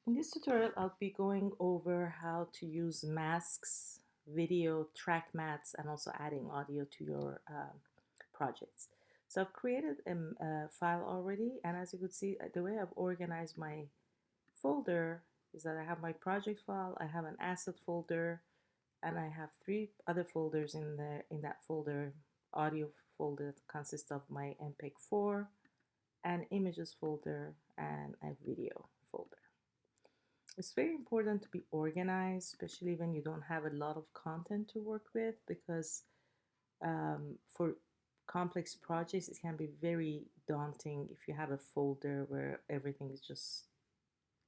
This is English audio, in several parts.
In this tutorial, I'll be going over how to use masks, video, track mats, and also adding audio to your projects. So I've created a file already, and as you could see, the way I've organized my folder is that I have my project file, I have an asset folder, and I have three other folders in that folder. Audio folder that consists of my MPEG-4, an images folder, and a video folder. It's very important to be organized, especially when you don't have a lot of content to work with, because for complex projects, it can be very daunting if you have a folder where everything is just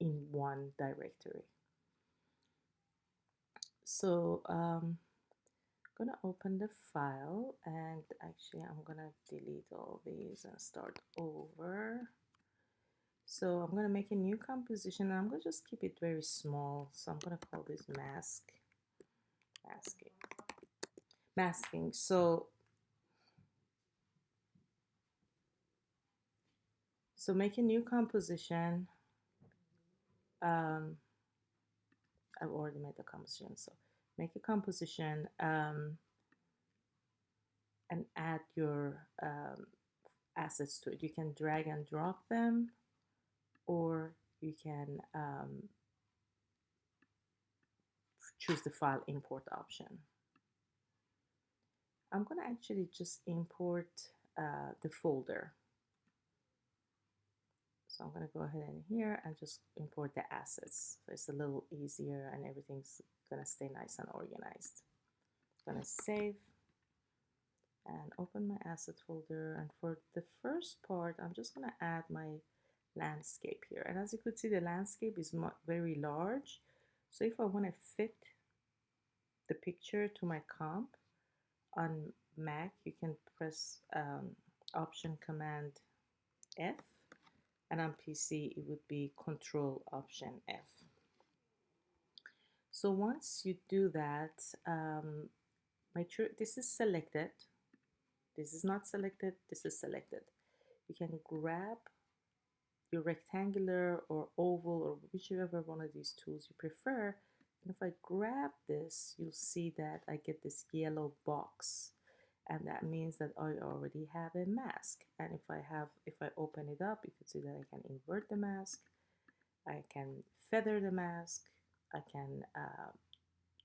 in one directory. So I'm gonna open the file, and actually I'm gonna delete all these and start over. So I'm gonna make a new composition, and I'm gonna just keep it very small. So I'm gonna call this masking. So make a new composition. um, I've already made the composition, so make a composition, and add your assets to it. You can drag and drop them, or you can choose the file import option. I'm gonna actually just import the folder. So I'm going to go ahead in here and just import the assets. So it's a little easier and everything's going to stay nice and organized. I'm going to save and open my asset folder. And for the first part, I'm just going to add my landscape here. And as you could see, the landscape is very large. So if I want to fit the picture to my comp on Mac, you can press Option Command F, and on PC it would be Control Option F. So once you do that, make sure this is selected. This is not selected, this is selected. You can grab your rectangular or oval or whichever one of these tools you prefer. And if I grab this, you'll see that I get this yellow box. And that means that I already have a mask. And if I open it up, you can see that I can invert the mask, I can feather the mask, I can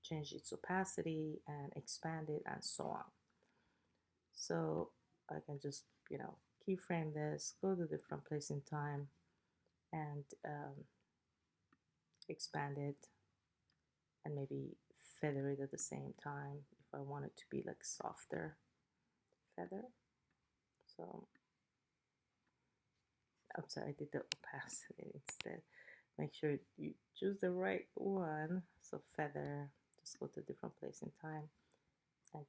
change its opacity and expand it and so on. So I can just, keyframe this, go to different place in time, and expand it, and maybe feather it at the same time if I want it to be like softer feather. So I'm sorry, I did the opacity instead. Make sure you choose the right one. So feather, just go to a different place in time and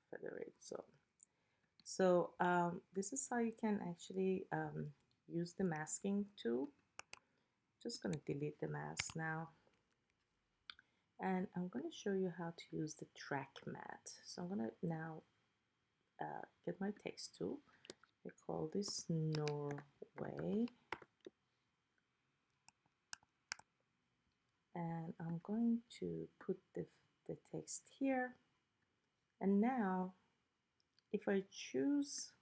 feather it. So this is how you can actually use the masking tool. Just going to delete the mask now, and I'm going to show you how to use the track mat. So I'm going to now get my text tool. I call this Norway, and I'm going to put the text here. And now if I choose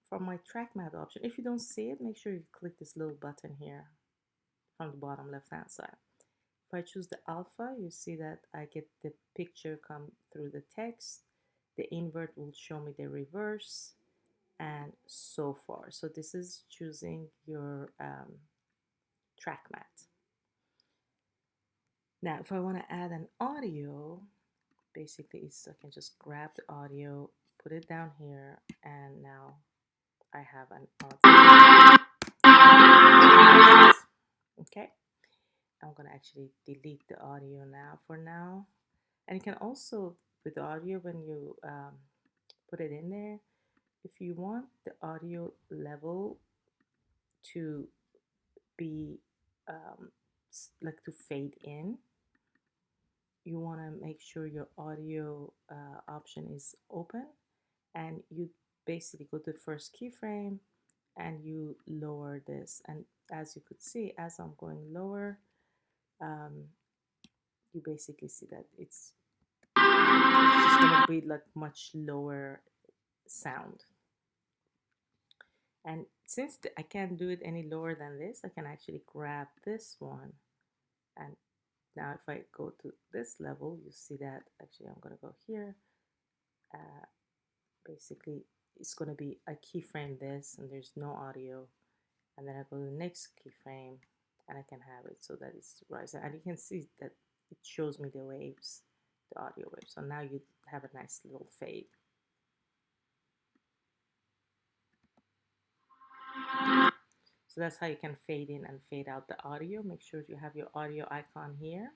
from my track mat option, if you don't see it, make sure you click this little button here from the bottom left hand side. If I choose the alpha, you see that I get the picture come through the text. The invert will show me the reverse, and so far. So this is choosing your track mat. Now, if I want to add an audio, basically I can just grab the audio, put it down here, and now I have an audio. Okay, I'm gonna actually delete the audio now for now. And you can also, with the audio, when you put it in there, if you want the audio level to be like to fade in, you want to make sure your audio option is open, and you basically go to the first keyframe and you lower this. And as you could see, as I'm going lower, um, you basically see that it's just going to be like much lower sound. And since I can't do it any lower than this, I can actually grab this one. And now if I go to this level, you see that actually I'm going to go here. Uh, Basically, it's going to be, I keyframe this and there's no audio. And then I go to the next keyframe and I can have it so that it's rising. And you can see that it shows me the waves, the audio waves. So now you have a nice little fade. So that's how you can fade in and fade out the audio. Make sure you have your audio icon here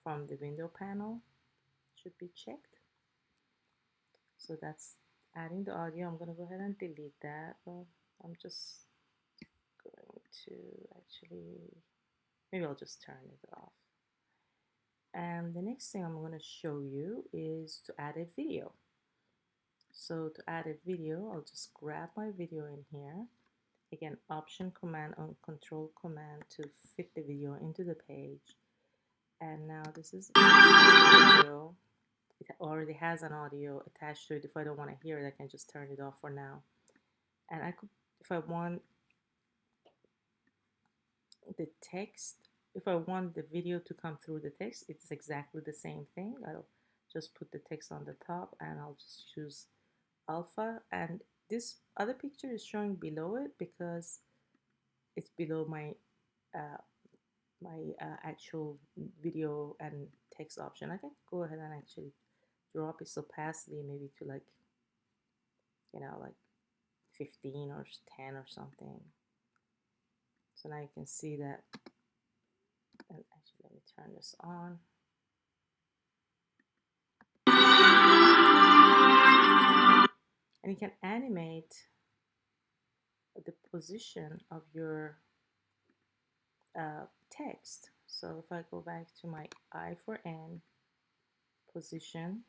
from the window panel. Should be checked. So that's adding the audio. I'm going to go ahead and delete that. Well, I'm just going to actually, maybe I'll just turn it off. And the next thing I'm going to show you is to add a video. So to add a video, I'll just grab my video in here. Again, Option Command on Control Command to fit the video into the page. And now this is video. It already has an audio attached to it. If I don't want to hear it, I can just turn it off for now. And I could, if I want the text, if I want the video to come through the text, it's exactly the same thing. I'll just put the text on the top and I'll just choose alpha. And this other picture is showing below it because it's below my actual video and text option. I can go ahead and actually drop its opacity maybe to like, like 15 or 10 or something. So now you can see that. And actually, let me turn this on. And you can animate the position of your text. So if I go back to my I for N position,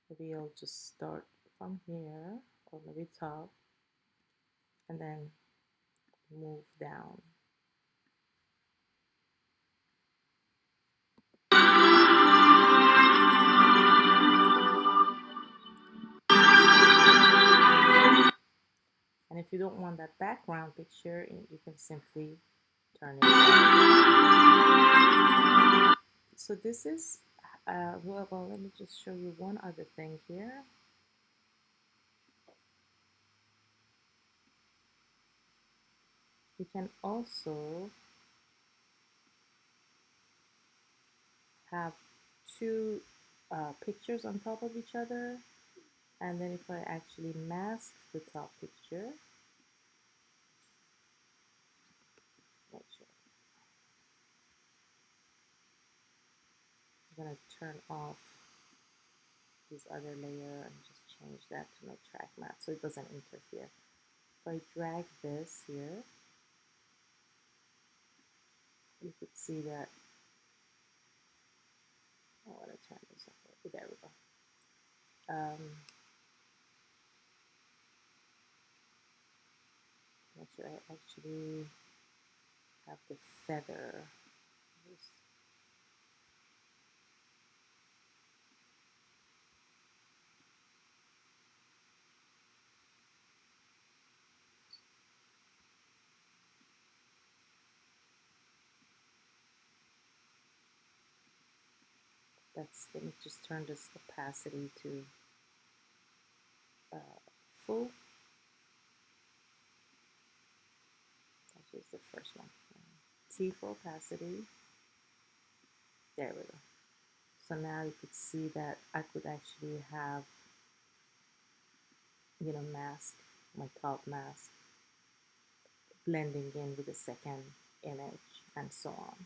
maybe I'll just start from here or maybe top and then move down. And if you don't want that background picture, you can simply turn it off. So this is, well, let me just show you one other thing here. You can also have two pictures on top of each other. And then if I actually mask the top picture, make sure. I'm going to turn off this other layer and just change that to my track mat so it doesn't interfere. If I drag this here, you could see that. I want to turn this off. There we go. Make sure I actually have the feather. Let me just turn this opacity to full. That is the first one. T for opacity. There we go. So now you could see that I could actually have, mask, my top mask, blending in with the second image and so on.